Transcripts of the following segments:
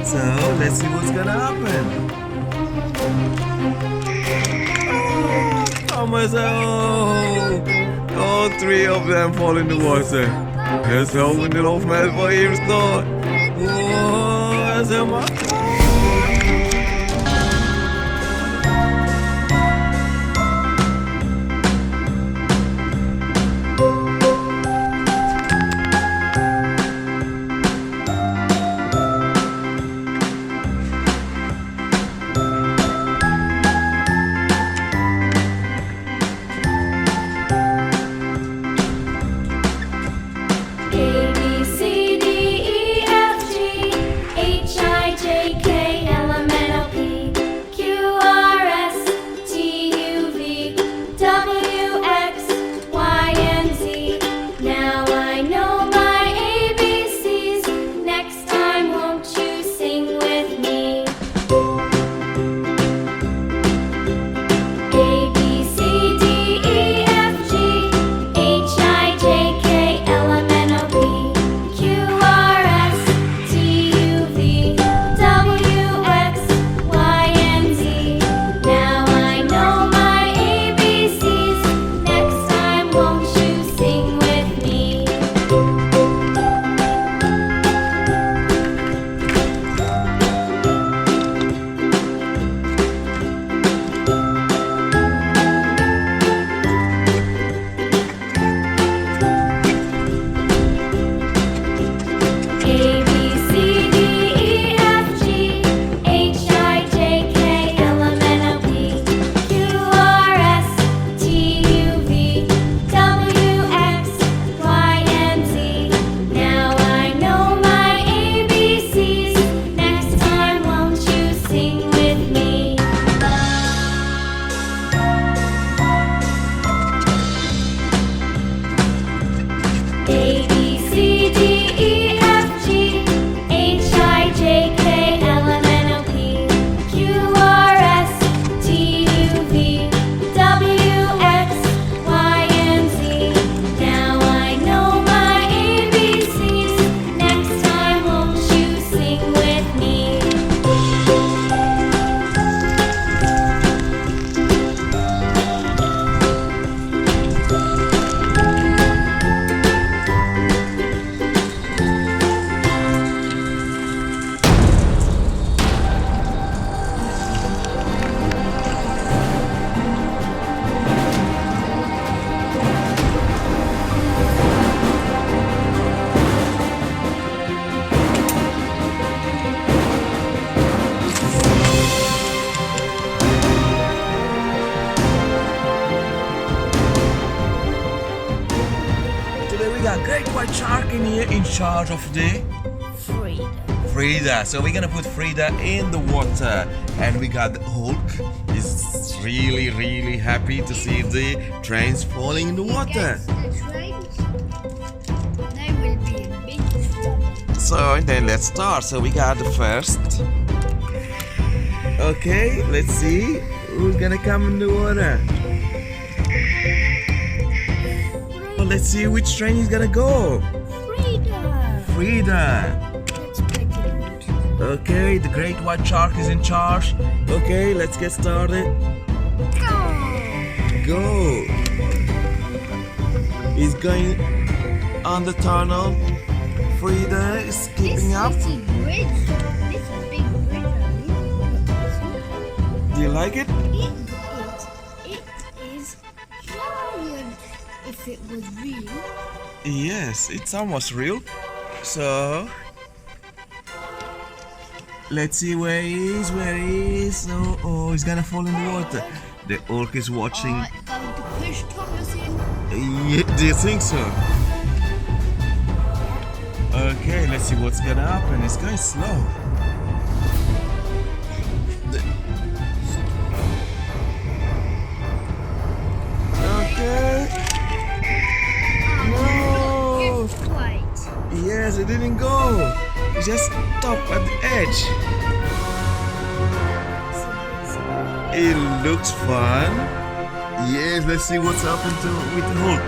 So let's see what's gonna happen. Thomas, all three of them fall in the water. Let's open it off, man, for him start. Oh, that's a man. Great white shark in here in charge of the Frida. So we're gonna put Frida in the water, and we got the Hulk. He's really happy to see the trains falling in the water. Yes, the trains, they will be in big trouble. So then let's start. So we got the first. Okay, let's see who's gonna come in the water. Let's see which train is gonna go. Frida. Let's pick it. Okay, the great white shark is in charge. Okay, let's get started. Go. He's going on the tunnel. Frida is keeping up. This is bridge. This is big bridge. Do you like it? It is giant. If it was real. Yes, it's almost real. So let's see where he is. Oh, he's gonna fall in the water. The orc is watching. Going to push Thomas in. Yeah, do you think so? Okay, let's see what's gonna happen. It's going slow. Okay. No. Yes, it didn't go. It just stopped at the edge. It looks fun. Yes, let's see what's happened with the Hulk.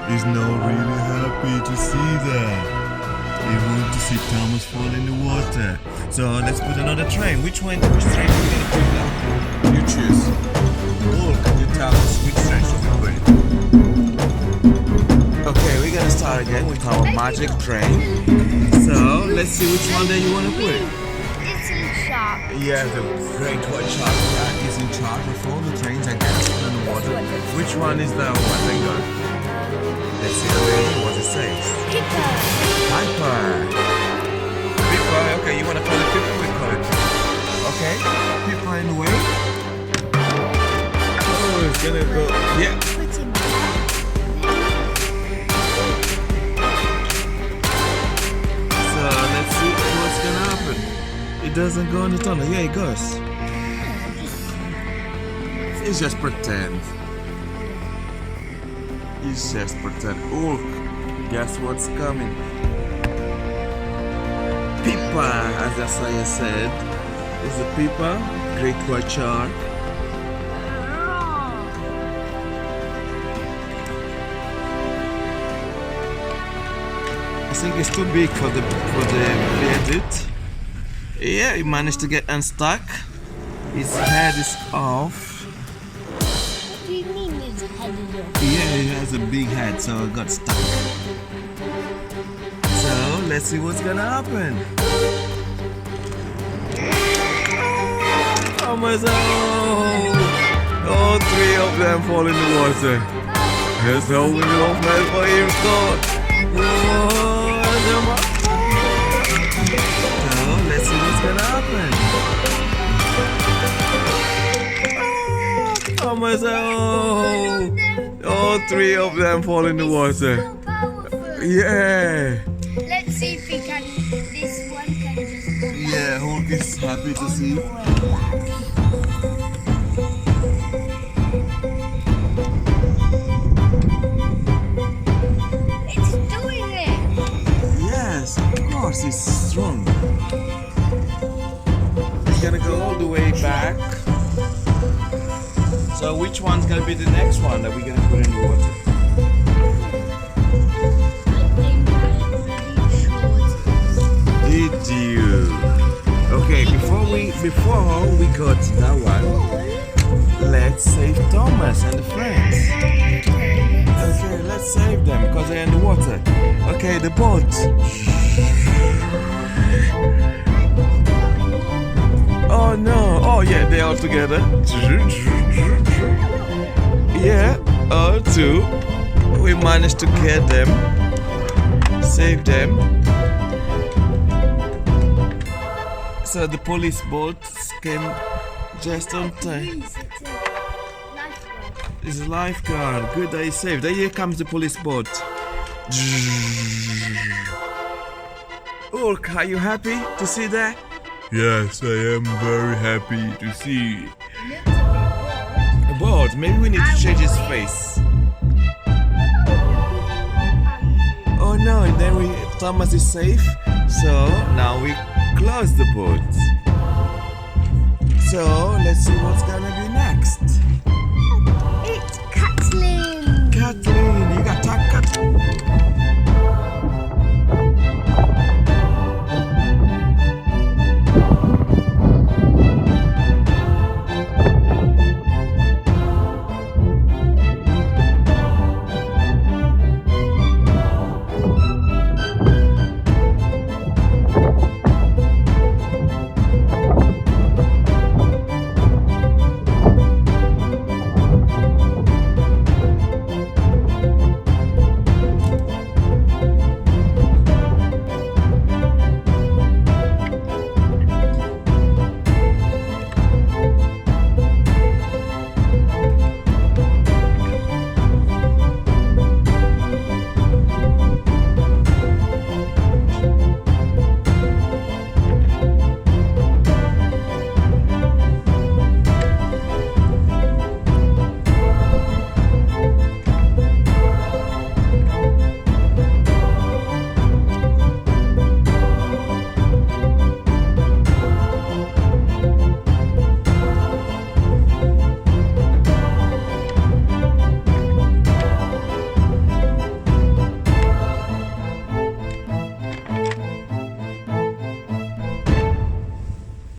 He's not really happy to see that. You want to see Thomas fall in the water. So let's put another train. Which train are we gonna put now? You choose. Hulk, you tell us which train should we put. Okay, we're gonna start again with our magic train. So let's see which one that you wanna put. It's in shark. Yeah, the great white shark that is in charge of all the trains and gets put in the water. Which one is that one then go? Let's see what it says. Pippa. Piper. Pippa, okay, you wanna call it Pippa? We call it Pippa. Okay, Pippa in the way. Oh, it's gonna go. Yeah. Put him back. So let's see what's gonna happen. It doesn't go in the tunnel. Yeah, it goes. It's just pretend. It's just pretend. Oh, guess what's coming? Pippa, as Asaya said, is a Pippa, great white shark. I think it's too big for the edit. Yeah, he managed to get unstuck. His head is off. What do you mean his head is off? Yeah, he has a big head, so it got stuck. So let's see what's gonna happen. Oh my God! All three of them fall in the water. There's no way off man for him, Scott. So let's see what's gonna happen. Oh my God! All three of them fall in the water. So powerful. Yeah. Let's see if we can. This one can just go back. Yeah, Hulk is happy to see. It's doing it. Yes, of course, he's strong. He's gonna go all the way back. So which one's gonna be the next one that we're gonna put in the water? Did you? Okay, before we go to that one, let's save Thomas and the friends. Okay, let's save them because they're in the water. Okay, the boat. Oh no! Oh yeah, they're all together. Yeah, all two. We managed to get them, save them. So the police boat came just on time. It's a lifeguard. Good that he saved. Here comes the police boat. Hulk, are you happy to see that? Yes, I am very happy to see. A boat. Maybe we need to change his face. Oh no! And then Thomas is safe. So now we close the boat. So let's see what's gonna be next.